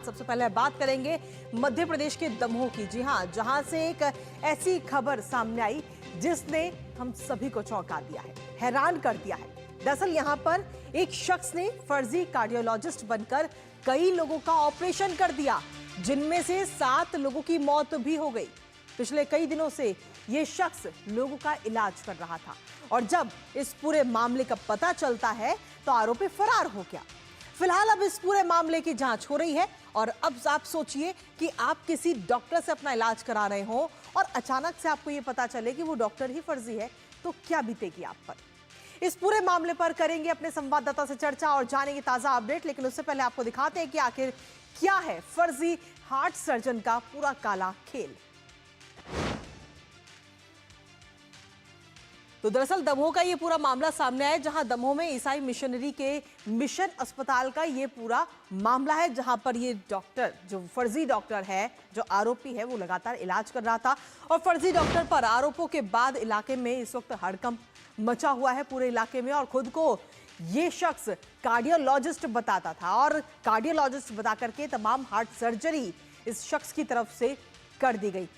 सबसे पहले बात करेंगे मध्य प्रदेश के दमोह की। जी हां, जहां से एक ऐसी खबर सामने आई जिसने हम सभी को चौंका दिया है, हैरान कर दिया है। दरअसल यहां पर एक शख्स ने फर्जी कार्डियोलॉजिस्ट बनकर कई लोगों का ऑपरेशन कर दिया, जिनमें से 7 लोगों की मौत भी हो गई। पिछले कई दिनों से यह शख्स लोगों का इलाज कर रहा था और जब इस पूरे मामले का पता चलता है तो आरोपी फरार हो गया। फिलहाल अब इस पूरे मामले की जांच हो रही है और अब आप सोचिए कि आप किसी डॉक्टर से अपना इलाज करा रहे हो और अचानक से आपको यह पता चले कि वो डॉक्टर ही फर्जी है, तो क्या बीतेगी आप पर। इस पूरे मामले पर करेंगे अपने संवाददाता से चर्चा और जानेंगे ताजा अपडेट। लेकिन उससे पहले आपको दिखाते हैं कि आखिर क्या है फर्जी हार्ट सर्जन का पूरा काला खेल। तो दरअसल दमोह का ये पूरा मामला सामने आया, जहां दमोह में ईसाई मिशनरी के मिशन अस्पताल का ये पूरा मामला है, जहां पर ये डॉक्टर जो फर्जी डॉक्टर है, जो आरोपी है, वो लगातार इलाज कर रहा था और फर्जी डॉक्टर पर आरोपों के बाद इलाके में इस वक्त हड़कंप मचा हुआ है पूरे इलाके में। और खुद को ये शख्स कार्डियोलॉजिस्ट बताता था और कार्डियोलॉजिस्ट बता करके तमाम हार्ट सर्जरी इस शख्स की तरफ से कर दी गई।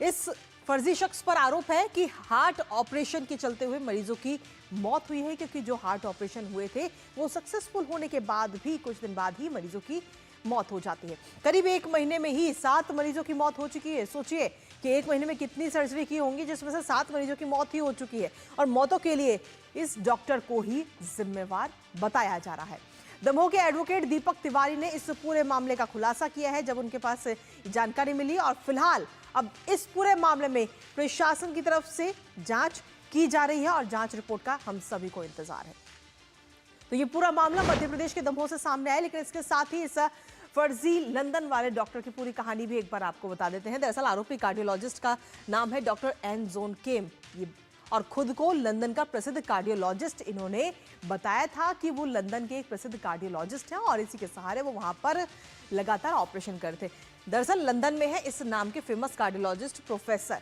इस फर्जी शख्स पर आरोप है कि हार्ट ऑपरेशन के चलते हुए मरीजों की मौत हुई है, क्योंकि जो हार्ट ऑपरेशन हुए थे वो सक्सेसफुल होने के बाद भी कुछ दिन बाद ही मरीजों की मौत हो जाती है। करीब 1 महीने में ही 7 मरीजों की मौत हो चुकी है। सोचिए कि 1 महीने में कितनी सर्जरी की होंगी, जिसमें से 7 मरीजों की मौत ही हो चुकी है और मौतों के लिए इस डॉक्टर को ही जिम्मेवार बताया जा रहा है। दमोह के एडवोकेट दीपक तिवारी ने इस पूरे मामले का खुलासा किया है जब उनके पास जानकारी मिली और फिलहाल अब इस पूरे मामले में प्रशासन की तरफ से जांच की जा रही है और जांच रिपोर्ट का हम सभी को इंतजार है। तो ये पूरा मामला मध्य प्रदेश के दमोह से सामने आया, लेकिन इसके साथ ही इस फर्जी लंदन वाले डॉक्टर की पूरी कहानी भी एक बार आपको बता देते हैं। दरअसल आरोपी कार्डियोलॉजिस्ट का नाम है डॉक्टर एन जोन केम, और खुद को लंदन का प्रसिद्ध कार्डियोलॉजिस्ट इन्होंने बताया था कि वो लंदन के एक प्रसिद्ध कार्डियोलॉजिस्ट हैं और इसी के सहारे वो वहां पर लगातार ऑपरेशन करते। दरअसल लंदन में है इस नाम के फेमस कार्डियोलॉजिस्ट प्रोफेसर,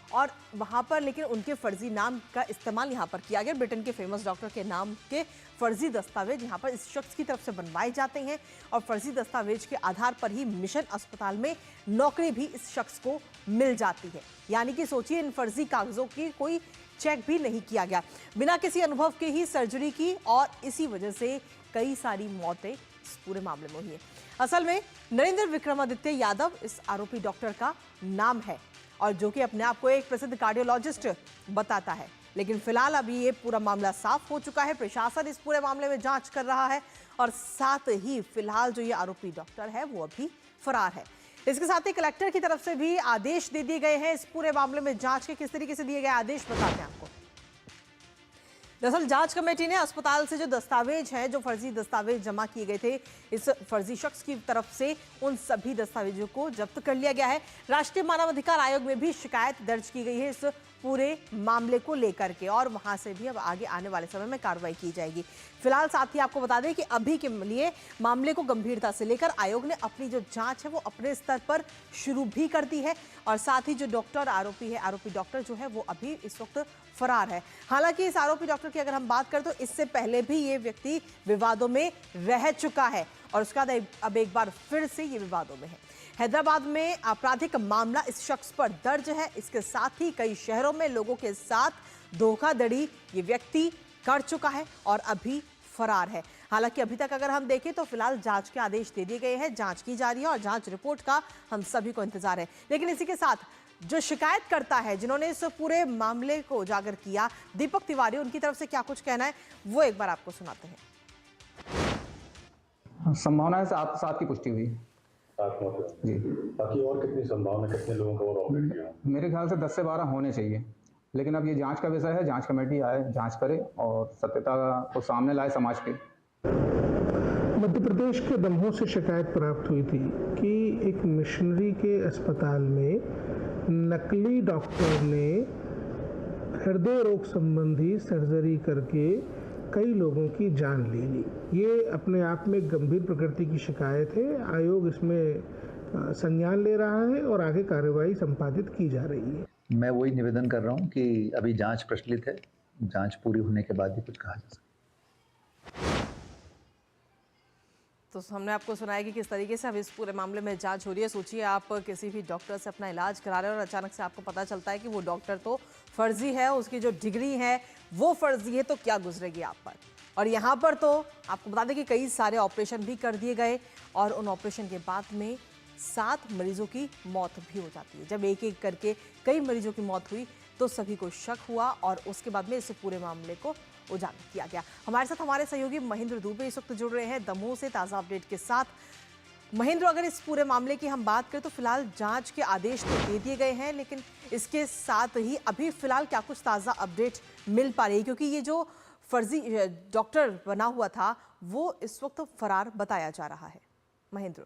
और वहां पर लेकिन उनके फर्जी नाम का इस्तेमाल यहां पर किया गया। ब्रिटेन के फेमस डॉक्टर के नाम के फर्जी दस्तावेज यहां पर इस शख्स की तरफ से बनवाए जाते हैं और फर्जी दस्तावेज के आधार पर ही मिशन अस्पताल में नौकरी भी इस शख्स को मिल जाती है। यानी कि सोचिए, इन फर्जी कागजों की कोई चेक भी नहीं किया गया, बिना किसी अनुभव के ही सर्जरी की और इसी वजह से कई सारी मौतें इस पूरे मामले में हुई है। असल में नरेंद्र विक्रमादित्य यादव इस आरोपी डॉक्टर का नाम है और जो कि अपने आप को एक प्रसिद्ध कार्डियोलॉजिस्ट बताता है। लेकिन फिलहाल अभी ये पूरा मामला साफ हो चुका है, प्रशासन इस पूरे मामले में जांच कर रहा है और साथ ही फिलहाल जो ये आरोपी डॉक्टर है वो अभी फरार है। इसके साथ ही कलेक्टर की तरफ से भी आदेश दे दिए गए हैं इस पूरे मामले में जांच के। किस तरीके से दिए गए आदेश बताते हैं आपको। दरअसल जांच कमेटी ने अस्पताल से जो दस्तावेज हैं, जो फर्जी दस्तावेज जमा किए गए थे इस फर्जी शख्स की तरफ से, उन सभी दस्तावेजों को जब्त कर लिया गया है। राष्ट्रीय मानवाधिकार आयोग में भी शिकायत दर्ज की गई है इस पूरे मामले को लेकर के और वहां से भी अब आगे आने वाले समय में कार्रवाई की जाएगी। फिलहाल साथ ही आपको बता दें कि अभी के लिए मामले को गंभीरता से लेकर आयोग ने अपनी जो जांच है वो अपने स्तर पर शुरू भी कर दी है और साथ ही जो डॉक्टर आरोपी है, आरोपी डॉक्टर जो है वो अभी इस वक्त फरार है। हालांकि इस आरोपी डॉक्टर की अगर हम बात करें तो इससे पहले भी ये व्यक्ति विवादों में रह चुका है और उसके बाद अब एक बार फिर से ये विवादों में है। हैदराबाद में आपराधिक मामला इस शख्स पर दर्ज है। इसके साथ ही कई शहरों में लोगों के साथ धोखाधड़ी ये व्यक्ति कर चुका है और अभी फरार है। हालांकि अभी तक अगर हम देखें तो फिलहाल जांच के आदेश दे दिए गए हैं, जांच की जा रही है और जांच रिपोर्ट का हम सभी को इंतजार है। लेकिन इसी के साथ जो शिकायत करता है, जिन्होंने इस पूरे मामले को उजागर किया, दीपक तिवारी, उनकी तरफ से क्या कुछ कहना है वो एक बार आपको सुनाते हैं। संभावना है 7 की पुष्टि हुई जी। बाकी और कितनी संभावना, कितने लोगों को और ऑपरेट किया? मेरे ख्याल से 10 से 12 होने चाहिए, लेकिन अब ये जांच का विषय है। जांच कमेटी आए, जांच करे और सत्यता को सामने लाए समाज के। मध्य प्रदेश के दमोह से शिकायत प्राप्त हुई थी कि एक मिशनरी के अस्पताल में नकली डॉक्टर ने हृदय रोग संबंधी सर्जरी करके कई लोगों की जान ले ली। ये अपने आप में गंभीर प्रकृति की शिकायत है। आयोग इसमें संज्ञान ले रहा है और आगे कार्रवाई संपादित की जा रही है। मैं वही निवेदन कर रहा हूँ कि अभी जांच प्रचलित है, जांच पूरी होने के बाद ही कुछ कहा जा सकता है। तो हमने आपको सुनाया कि किस तरीके से अब इस पूरे मामले में जांच हो रही है। सोचिए आप किसी भी डॉक्टर से अपना इलाज करा रहे हैं और अचानक से आपको पता चलता है कि वो डॉक्टर तो फर्जी है, उसकी जो डिग्री है वो फर्जी है, तो क्या गुजरेगी आप पर। और यहाँ पर तो आपको बता दें कि कई सारे ऑपरेशन भी कर दिए गए और उन ऑपरेशन के बाद में 7 मरीजों की मौत भी हो जाती है। जब एक एक करके कई मरीजों की मौत हुई तो सभी को शक हुआ और उसके बाद में इस पूरे मामले को उजागर किया गया। हमारे साथ हमारे सहयोगी महेंद्र दुबे इस वक्त जुड़ रहे हैं दमोह से ताज़ा अपडेट के साथ। महेंद्र, अगर इस पूरे मामले की हम बात करें तो फिलहाल जांच के आदेश तो दे दिए गए हैं, लेकिन इसके साथ ही अभी फिलहाल क्या कुछ ताज़ा अपडेट मिल पा रही है, क्योंकि ये जो फर्जी डॉक्टर बना हुआ था वो इस वक्त फरार बताया जा रहा है। महेंद्र।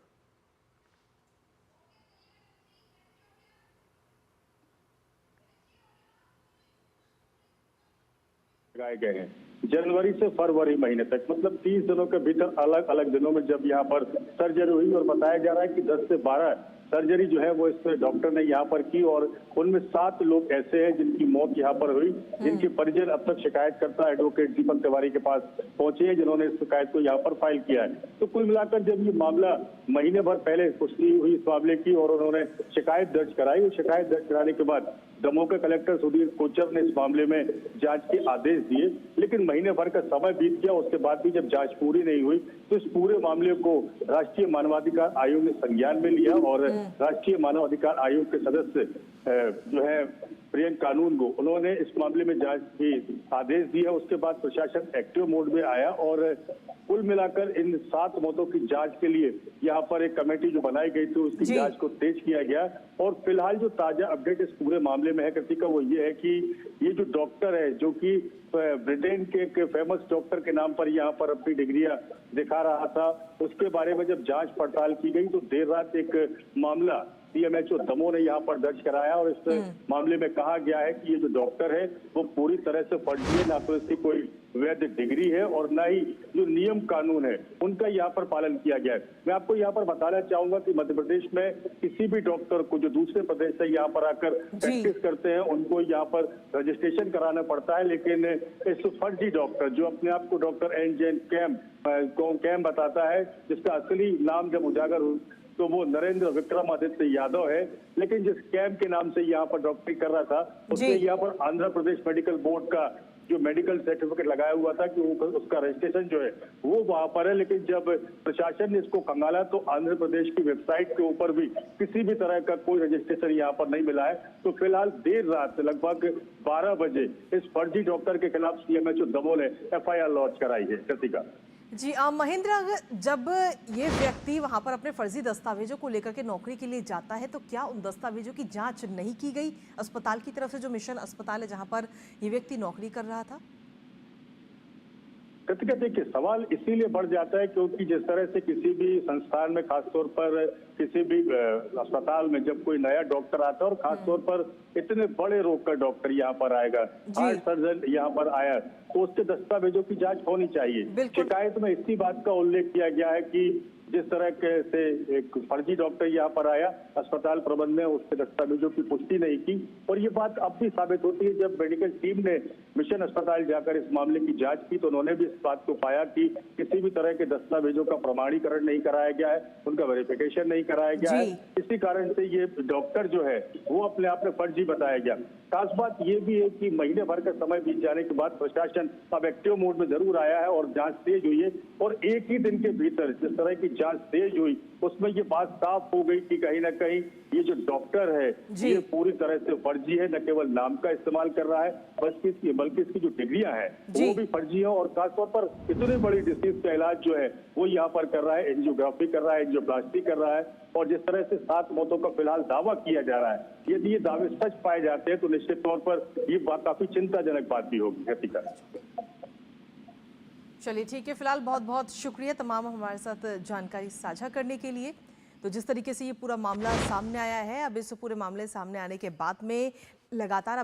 लगाए गए हैं जनवरी से फरवरी महीने तक, मतलब 30 दिनों के भीतर अलग अलग दिनों में जब यहाँ पर सर्जरी हुई और बताया जा रहा है कि 10 से 12 सर्जरी जो है वो इस डॉक्टर ने यहाँ पर की और उनमें 7 लोग ऐसे हैं जिनकी मौत यहाँ पर हुई, जिनके परिजन अब तक शिकायतकर्ता एडवोकेट दीपक तिवारी के पास पहुंचे हैं, जिन्होंने इस शिकायत को यहाँ पर फाइल किया है। तो कुल मिलाकर जब ये मामला महीने भर पहले पुष्टि हुई इस मामले की और उन्होंने शिकायत दर्ज कराई, शिकायत दर्ज कराने के बाद दमोह के कलेक्टर सुधीर कोचर ने इस मामले में जांच के आदेश दिए, लेकिन महीने भर का समय बीत गया। उसके बाद भी जब जांच पूरी नहीं हुई तो इस पूरे मामले को राष्ट्रीय मानवाधिकार आयोग ने संज्ञान में लिया और राष्ट्रीय मानवाधिकार आयोग के सदस्य जो है प्रियंक कानूनगो, उन्होंने इस मामले में जांच के आदेश दिया। उसके बाद प्रशासन एक्टिव मोड में आया और कुल मिलाकर इन 7 मौतों की जांच के लिए यहाँ पर एक कमेटी जो बनाई गई थी उसकी जांच को तेज किया गया। और फिलहाल जो ताजा अपडेट इस पूरे मामले में है कृतिका, वो ये है कि ये जो डॉक्टर है जो कि ब्रिटेन के एक फेमस डॉक्टर के नाम पर यहाँ पर अपनी डिग्रियां दिखा रहा था, उसके बारे में जब जांच पड़ताल की गई तो देर रात एक मामला CMHO दमोह ने यहाँ पर दर्ज कराया और इस मामले में कहा गया है कि ये जो डॉक्टर है वो पूरी तरह से फर्जी है, ना तो इसकी कोई वैध डिग्री है और ना ही जो नियम कानून है उनका यहाँ पर पालन किया गया है। मैं आपको यहाँ पर बताना चाहूंगा कि मध्य प्रदेश में किसी भी डॉक्टर को जो दूसरे प्रदेश से यहाँ पर आकर प्रैक्टिस करते हैं उनको यहाँ पर रजिस्ट्रेशन कराना पड़ता है, लेकिन इस फर्जी डॉक्टर जो अपने आप को डॉक्टर एन कैम बताता है, जिसका असली नाम जब उजागर हो तो वो नरेंद्र विक्रमादित्य यादव है, लेकिन जिस कैंप के नाम से यहाँ पर डॉक्टरी कर रहा था उसने यहाँ पर आंध्र प्रदेश मेडिकल बोर्ड का जो मेडिकल सर्टिफिकेट लगाया हुआ था कि उसका रजिस्ट्रेशन जो है वो वहां पर है। लेकिन जब प्रशासन ने इसको खंगाला तो आंध्र प्रदेश की वेबसाइट के ऊपर भी किसी भी तरह का कोई रजिस्ट्रेशन यहाँ पर नहीं मिला है। तो फिलहाल देर रात लगभग 12 बजे इस फर्जी डॉक्टर के खिलाफ CMHO दमोह ने FIR लॉन्च कराई है। कृतिका जी महेंद्र, जब ये व्यक्ति वहां पर अपने फर्जी दस्तावेजों को लेकर के नौकरी के लिए जाता है तो क्या उन दस्तावेजों की जांच नहीं की गई अस्पताल की तरफ से, जो मिशन अस्पताल है जहां पर ये व्यक्ति नौकरी कर रहा था? कृतिका देखिए, सवाल इसीलिए बढ़ जाता है क्योंकि जिस तरह से किसी भी संस्थान में, खासतौर पर किसी भी अस्पताल में जब कोई नया डॉक्टर आता है और खासतौर पर इतने बड़े रोग का डॉक्टर यहाँ पर आएगा, हार्ट सर्जन यहाँ पर आया, तो उसके दस्तावेजों की जांच होनी चाहिए। शिकायत में इसी बात का उल्लेख किया गया है कि जिस तरह के से एक फर्जी डॉक्टर यहाँ पर आया, अस्पताल प्रबंधन ने उसके दस्तावेजों की पुष्टि नहीं की और ये बात अब भी साबित होती है। जब मेडिकल टीम ने मिशन अस्पताल जाकर इस मामले की जांच की तो उन्होंने भी इस बात को पाया कि किसी भी तरह के दस्तावेजों का प्रमाणीकरण नहीं कराया गया है, उनका वेरिफिकेशन नहीं कराया गया है। इसी कारण से ये डॉक्टर जो है वो अपने आप में फर्जी बताया गया। खास बात ये भी है कि महीने भर का समय बीत जाने के बाद प्रशासन अब एक्टिव मोड में जरूर आया है और जांच तेज हुई है और एक ही दिन के भीतर जिस तरह की जांच तेज हुई उसमें ये बात साफ हो गई कि कहीं ना कहीं ये जो डॉक्टर है ये पूरी तरह से फर्जी है। न केवल नाम का इस्तेमाल कर रहा है बल्कि इसकी जो डिग्रियां हैं वो भी फर्जी है और खासतौर पर इतनी बड़ी डिसीज का इलाज जो है वो यहाँ पर कर रहा है, एंजियोग्राफी कर रहा है, एंजियोप्लास्टी कर रहा है। और जिस तरह से 7 मौतों का फिलहाल दावा किया जा रहा है, यदि ये दावे सच पाए जाते हैं तो निश्चित तौर पर ये बात काफी चिंताजनक बात भी होगी। कृतिका चलिए ठीक है, फिलहाल बहुत बहुत शुक्रिया तमाम हमारे साथ जानकारी साझा करने के लिए। तो जिस तरीके से ये पूरा मामला सामने आया है, अब इस पूरे मामले सामने आने के बाद में लगातार